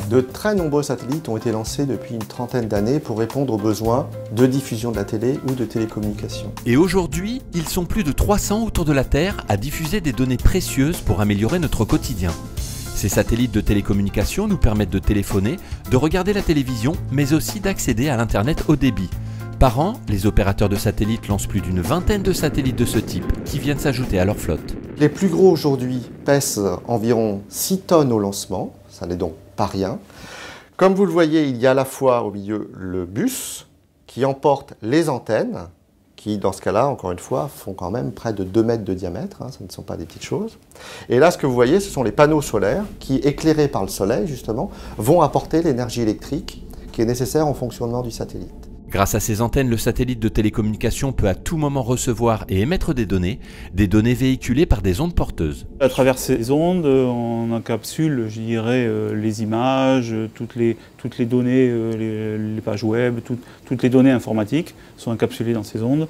De très nombreux satellites ont été lancés depuis une trentaine d'années pour répondre aux besoins de diffusion de la télé ou de télécommunications. Et aujourd'hui, ils sont plus de 300 autour de la Terre à diffuser des données précieuses pour améliorer notre quotidien. Ces satellites de télécommunication nous permettent de téléphoner, de regarder la télévision, mais aussi d'accéder à l'Internet haut débit. Par an, les opérateurs de satellites lancent plus d'une vingtaine de satellites de ce type qui viennent s'ajouter à leur flotte. Les plus gros aujourd'hui pèsent environ 6 tonnes au lancement, ça n'est donc pas rien. Comme vous le voyez, il y a à la fois au milieu le bus qui emporte les antennes, qui dans ce cas-là, encore une fois, font quand même près de 2 mètres de diamètre, ce ne sont pas des petites choses. Et là, ce que vous voyez, ce sont les panneaux solaires qui, éclairés par le soleil justement, vont apporter l'énergie électrique qui est nécessaire au fonctionnement du satellite. Grâce à ces antennes, le satellite de télécommunication peut à tout moment recevoir et émettre des données véhiculées par des ondes porteuses. À travers ces ondes, on encapsule, je dirais, les images, toutes les données, les pages web, toutes les données informatiques sont encapsulées dans ces ondes,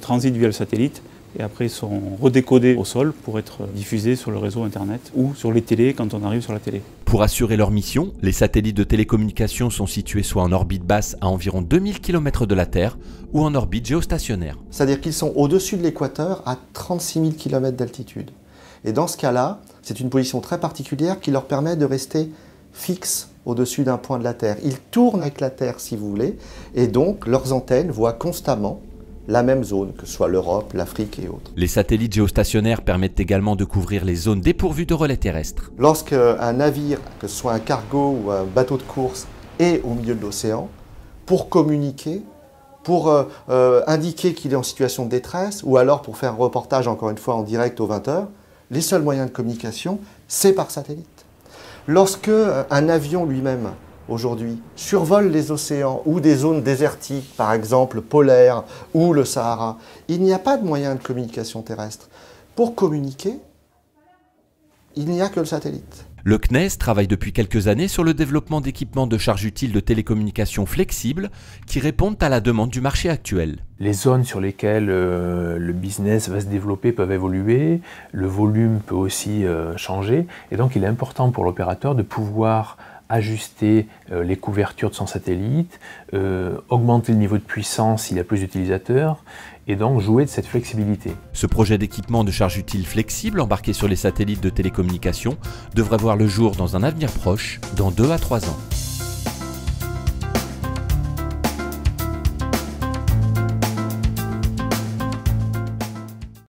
transitent via le satellite et après sont redécodées au sol pour être diffusées sur le réseau Internet ou sur les télés quand on arrive sur la télé. Pour assurer leur mission, les satellites de télécommunication sont situés soit en orbite basse à environ 2000 km de la Terre ou en orbite géostationnaire. C'est-à-dire qu'ils sont au-dessus de l'équateur à 36 000 km d'altitude. Et dans ce cas-là, c'est une position très particulière qui leur permet de rester fixes au-dessus d'un point de la Terre. Ils tournent avec la Terre si vous voulez, et donc leurs antennes voient constamment la même zone, que ce soit l'Europe, l'Afrique et autres. Les satellites géostationnaires permettent également de couvrir les zones dépourvues de relais terrestres. Lorsqu'un navire, que ce soit un cargo ou un bateau de course, est au milieu de l'océan, pour communiquer, pour indiquer qu'il est en situation de détresse, ou alors pour faire un reportage, encore une fois, en direct aux 20h, les seuls moyens de communication, c'est par satellite. Lorsque un avion lui-même, aujourd'hui, survole les océans ou des zones désertiques, par exemple polaires ou le Sahara, il n'y a pas de moyen de communication terrestre. Pour communiquer, il n'y a que le satellite. Le CNES travaille depuis quelques années sur le développement d'équipements de charge utile de télécommunications flexibles qui répondent à la demande du marché actuel. Les zones sur lesquelles le business va se développer peuvent évoluer, le volume peut aussi changer, et donc il est important pour l'opérateur de pouvoir ajuster les couvertures de son satellite, augmenter le niveau de puissance s'il y a plus d'utilisateurs, et donc jouer de cette flexibilité. Ce projet d'équipement de charge utile flexible embarqué sur les satellites de télécommunication devrait voir le jour dans un avenir proche, dans 2 à 3 ans.